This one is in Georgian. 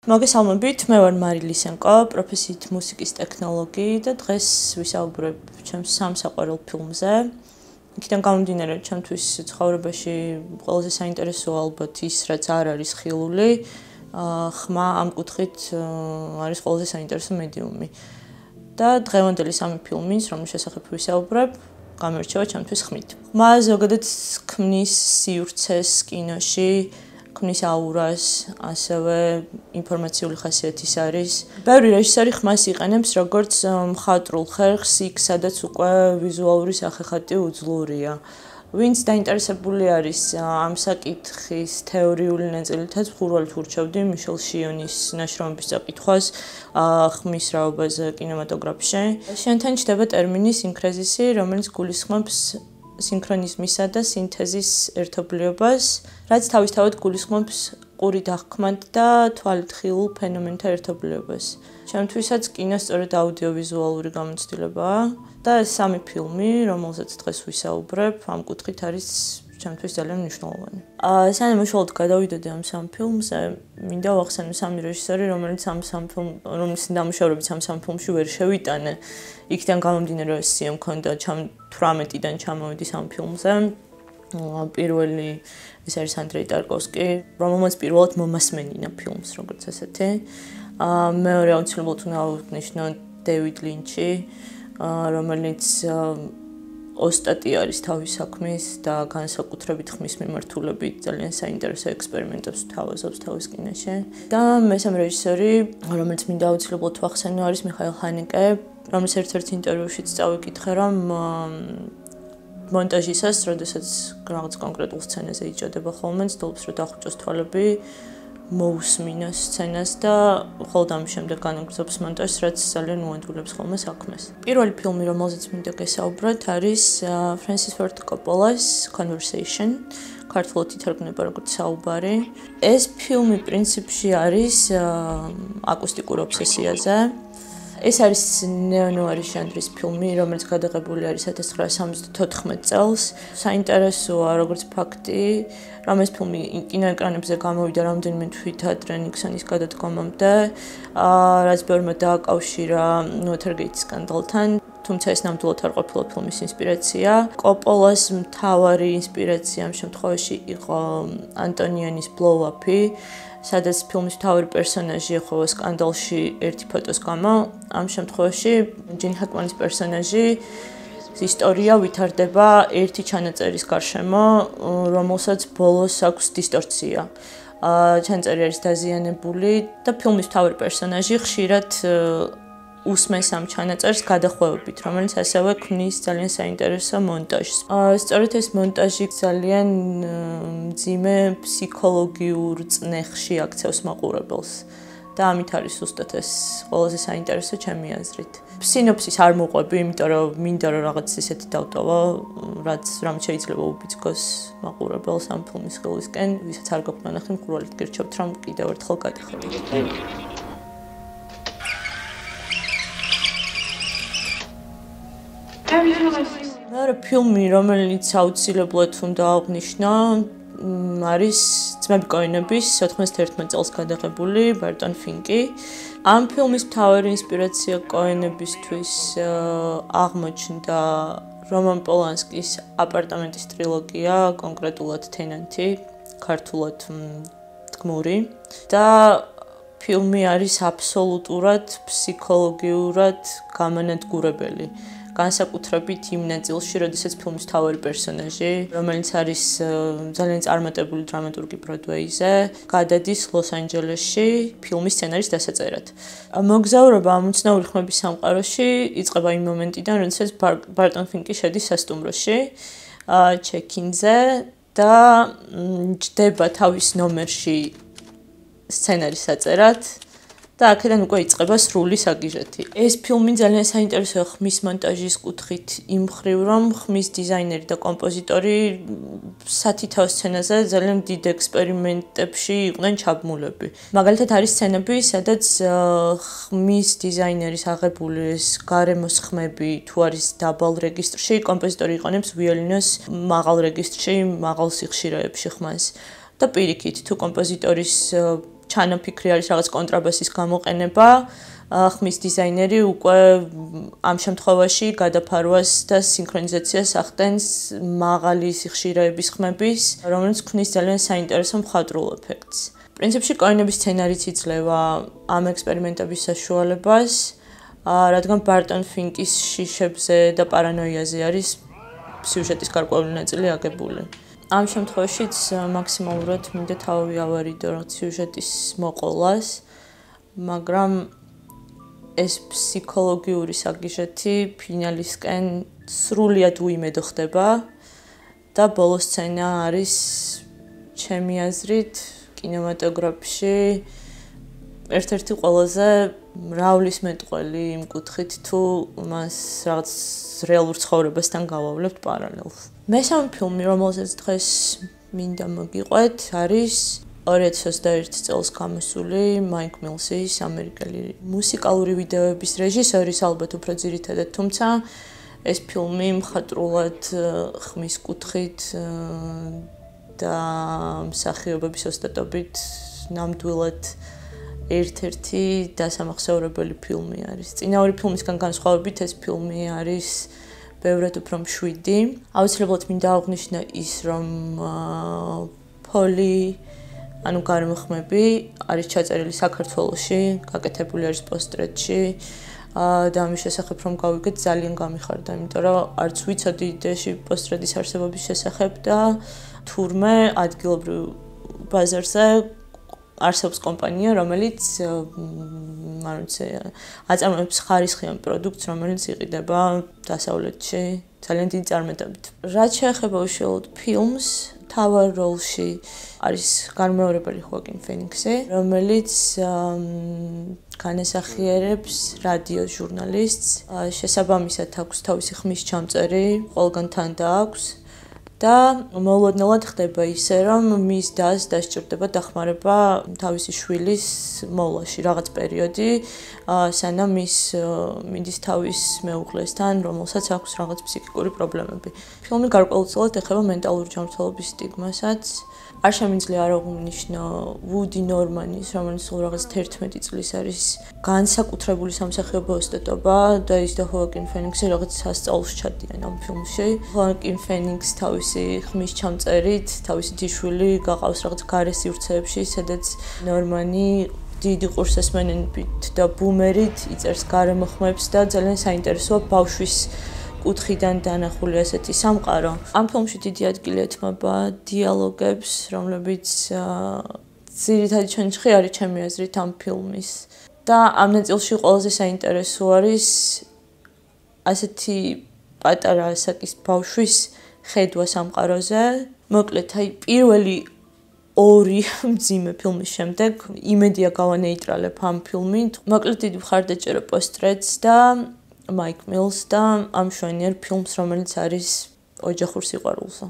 მოგესალმებით, მე ვარ მარი ლისენკო, პროფესიით მუსიკის ტექნოლოგი და დღეს ვისაუბრებ ჩემს სამსაყვარელ ფილმზე. იქიდან გამომდინარე, ჩემთვის ცხოვრებაში ყველაზე საინტერესოა ალბათ ის, რაც არ არის ხილული, ხმა ამ კუთხით არის ყველაზე საინტერესო მედიუმი. და დღევანდელი სამი ფილმის, რომლის შესახებ ვისაუბრებ, გამერჩევა ჩემთვის ხმით. ხმა ზოგადად ქმნის სივრცეს კინოში, ქმნის აურას, ასევე ინფორმაციული ხასიათის არის. ბევრი რეჟისორი ხმას იყენებს როგორც მხატვრულ ხერხს, იქ სადაც უკვე ვიზუალური სახეხატი უძლურია. ვინც დაინტერესებული არის ამ საკითხის თეორიული ნაწილითაც, ხურვალით ურჩევდი მიშელ შიონის ნაშრომების წაკითხვას ხმის რაობაზე კინემატოგრაფში. შენთან ჩდება ტერმინი სინქრეზისი, რომელიც გულისხმობს სინქრონიზმისა და სინთეზის ერთობლიობას, რაც თავისთავად გულისხმობს ყური დახქმად და თვალით ხილულ ფენომენთა ერთობლიობას. ჩემთვისაც კინო სწორედ აუდიოვიზუალური გამოცდილებაა და ეს სამი ფილმი, რომელზეც დღეს ვისაუბრებ, ამ კუთხით არის ჩემთვის ძალიან მნიშვნელოვანი. სანამ უშუალოდ გადავიდოდი ამ სამ ფილმზე, მინდა ვახსენო სამი რეჟისორი, რომელიც რომლის ნამუშევრებიც ამ სამ ფილმში ვერ შევიტანე. იქიდან გამომდინარე, რომ სია მქონდა 18-დან ჩამოვიდი სამ ფილმზე. პირველი ეს არის ანდრეი ტარკოვსკი, რომელმაც პირველად მომასმენინა ფილმს, როგორც ასეთი. მეორე აუცილებლად უნდა ავუგნიშნო დევიდ ლინჩი, რომელიც ოსტატი არის თავის საქმის და განსაკუთრებით ხმის მიმართულებით ძალიან საინტერესო ექსპერიმენტებს თავაზობს თავის კინოში. და მესამე რეჟისორი, რომელიც მინდა აუცილებლად ვახსენო, არის მიხაილ ჰანეკე, რომელიც ერთ-ერთ ინტერვიუშიც წავიკითხე, რომ მონტაჟისას, როდესაც რაღაც კონკრეტულ სცენაზე იჭადება ხოლმე, ცდილობს რომ დახუჭოს თვალები, მოусმინოს სცენას და ხოლმე ამის შემდეგ განაგრძობს მონტაჟს, რაც ძალიან უანდულებს ხოლმე საქმეს. პირველი ფილმი, რომელზეც მინდა გესაუბროთ, არის ფრენსის ფორდ კოპოლას Conversation, ქართულად ითარგმნება როგორც საუბარი. ეს ფილმი პრინციპში არის აკუსტიკურ ობსესიაზე. ეს არის ნეონუარის ჟანრის ფილმი, რომელიც გადაღებული არის 1974 წელს. საინტერესოა, როგორც ფაქტი, რომ ეს ფილმი კინოეკრანებზე გამოვიდა რამდენიმე თვით ადრე ნიქსონის გადადგომამდე, რაც ბევრმა დააკავშირა უოთერგეიტის სკანდალთან. თუმცა ეს ნამდვილად არ ყოფილა ფილმის ინსპირაცია. კოპოლას მთავარი ინსპირაცია ამ შემთხვევაში იყო ანტონიონის ბლოუ-აპი, სადაც ფილმის მთავარი პერსონაჟი ეხება სკანდალში ერთი ფოტოს გამო. ამ შემთხვევაში ჯინ ჰაკმანის პერსონაჟი ისტორია ვითარდება ერთი ჩანაწერის გარშემო, რომელსაც ბოლოს აქვს დისტორსია. ჩანაწერი არის დაზიანებული და ფილმის მთავარი პერსონაჟი ხშირად უსმენს ამ ჩანაწერს გადახვევებით, რომელიც ასევე ქმნის ძალიან საინტერესო მონტაჟს. სწორედ ეს მონტაჟი ძალიან მძიმე ფსიქოლოგიურ წნეხში აქცევს მაყურებელს და ამით არის ზუსტად ეს ყველაზე საინტერესო ჩემი აზრით. სინოფსის არ მოყვები, იმიტომ რომ მინდა რომ რაღაც ისეთი დავტოვო, რაც შეიძლება უბიძგოს მაყურებელს ამ ფილმის ხილვისკენ, ვისაც არ გაქვთ ნახე, მხურვალით გირჩევთ, რომ კიდევ ერთხელ გადახედოთ. მეორე ფილმი, რომელიც აუცილებლად უნდა აღვნიშნო, არის ძმები კოენების 91 წელს გადაღებული ბარტონ ფინკი. ამ ფილმის მთავარი ინსპირაცია კოენებისთვის აღმოჩნდა რომან პოლანსკის აპარტამენტის ტრილოგია, კონკრეტულად თენანტი, ქართულად თქმური და ფილმი არის აბსოლუტურად ფსიქოლოგიურად გამანადგურებელი. განსაკუთრებით იმ ნაწილში, როდესაც ფილმის მთავარი პერსონაჟი, რომელიც არის ძალიან წარმატებული დრამატურგი ბროდვეიზე, გადადის ლოს-ანჯელესში ფილმის სცენარის დასაწერად. მოგზაურობა ამ უცნაური ხმების სამყაროში იწყება იმ მომენტიდან, როდესაც ბარტონ ფინკი შედის სასტუმროში, ჩეკინზე და ჯდება თავის ნომერში სცენარის საწერად. და აქედან უკვე იწყება სრული საგიჟეთი. ეს ფილმი ძალიან საინტერესოა ხმის მონტაჟის კუთხით იმ მხრივ, რომ ხმის დიზაინერი და კომპოზიტორი სათითაო სცენაზე ძალიან დიდ ექსპერიმენტებში იყვნენ ჩაბმულები. მაგალითად არის სცენები, სადაც ხმის დიზაინერის აღებული ეს გარემოს ხმები თუ არის დაბალ რეგისტრში, კომპოზიტორი იყენებს ვიოლინოს მაღალ რეგისტრში, მაღალ სიხშირეებში ხმას. და პირიქით, თუ კომპოზიტორის ჩანაფიქრი არის რაღაც კონტრაბასის გამოყენება, ხმის დიზაინერი უკვე ამ შემთხვევაში გადაფარვას და სინქრონიზაციას ახდენს მაღალი სიხშირეების ხმების, რომელიც ქმნის ძალიან საინტერესო მხატვრულ ეფექტს. პრინციპში კოინების სცენარიც იძლევა ამ ექსპერიმენტების საშუალებას, რადგან ბარტონ ფინკის შიშებზე და პარანოიაზე არის სიუჟეტის გარკვეული ნაწილი აგებული. ამ შემთხვევაშიც მაქსიმალურად მინდა თავი ავარიდო რაღაც სიუჟეტის მოყოლას, მაგრამ ეს ფსიქოლოგიური საგიჟეთი ფინალისკენ სრულიად უიმედო ხდება და ბოლო სცენა არის ჩემი აზრით კინემატოგრაფში ერთ-ერთი ყველაზე მრავლის მეტყველი იმ კუთხით თუ მას რაღაც რეალურ ცხოვრებასთან გავავლებთ პარალელს. მესამე ფილმი, რომელზეც დღეს მინდა მოგიყვეთ, არის 2021 წელს გამოსული მაიკ მილსის ამერიკელი მუსიკალური ვიდეოების რეჟისორის, ალბათ უფრო ძირითადად, თუმცა ეს ფილმი მხატვრულად ხმის კუთხით და მსახიობების ოსტატობით ნამდვილად ერთ-ერთი დასამახსოვრებელი ფილმი არის. წინა ორი ფილმისგან განსხვავებით ეს ფილმი არის ბევრად უფრო მშვიდი. აუცილებლად მინდა აღვნიშნო ის, რომ პოლი ანუ გარემოხმები არის ჩაწერილი საქართველოში, გაკეთებული არის პოსტრეთში და ამის შესახებ რომ გავიგეთ ძალიან გამიხარდა, იმიტომ რომ არც ვიცოდი იდეაში პოსტრეთის არსებობის შესახებ და თურმე ადგილობრივ ბაზარზე არსებობს კომპანია, რომელიც აწარმოებს ხარისხიან პროდუქტს, რომელიც იყიდება დასავლეთში ძალიან დიდი წარმატებით. რაც შეეხება უშუალოდ ფილმს, თავარ როლში არის განმეორებელი ხოაკინ ფენიქსი, რომელიც განასახიერებს რადიოს ჟურნალისტს. შესაბამისად აქვს თავისი ხმის ჩამწერი, ყველგან თან დააქვს და მოულოდნელად ხდება ისე, რომ მის დას დასჭირდება დახმარება თავისი შვილის მოვლაში რაღაც პერიოდი, სანამ ის მიდის თავის მეუღლესთან, რომელსაც აქვს რაღაც ფსიქიკური პრობლემები. ფილმი გარკვეულწილად ეხება მენტალური ჯანმრთელობის სტიგმასაც. არ შემიძლია არ აღვნიშნო ვუდი ნორმანის, რომელიც რაღაც 11 წლის არის განსაკუთრებული სამსახიობო ოსტატობა და ის და ხოაკინ ფენიქსი რაღაც სასწაულს ჩადიან ამ ფილმში. ხოაკინ ფენიქსი თავისი ხმის ჩამწერით, თავისი ძიშვილი გაყავს რაღაც გარე სივრცეებში, სადაც ნორმანი დიდი ყურსასმენებით და ბუმერით იწერს გარემოხმებს და ძალიან საინტერესოა ბავშვის კუთხიდან დანახული ასეთი სამყარო. ამ ფილმში დიდი ადგილი ეთმობა დიალოგებს, რომლებიც ძირითადი ჩვენში არის ჩემი აზრით ამ ფილმის. და ამ ნაწილში ყველაზე საინტერესო არის ასეთი პატარა ასაკის ბავშვის ხედვა სამყაროზე. მოკლედ, პირველი ორი მძიმე ფილმის შემდეგ იმედია გავანეიტრალებ ამ ფილმით. მოკლედ, დიდი მხარდაჭერა პოსტრეთს და მაიკ მილს და ამ შვენიერ ფილმს, რომელიც არის ოჯახურ სიყვარულზე.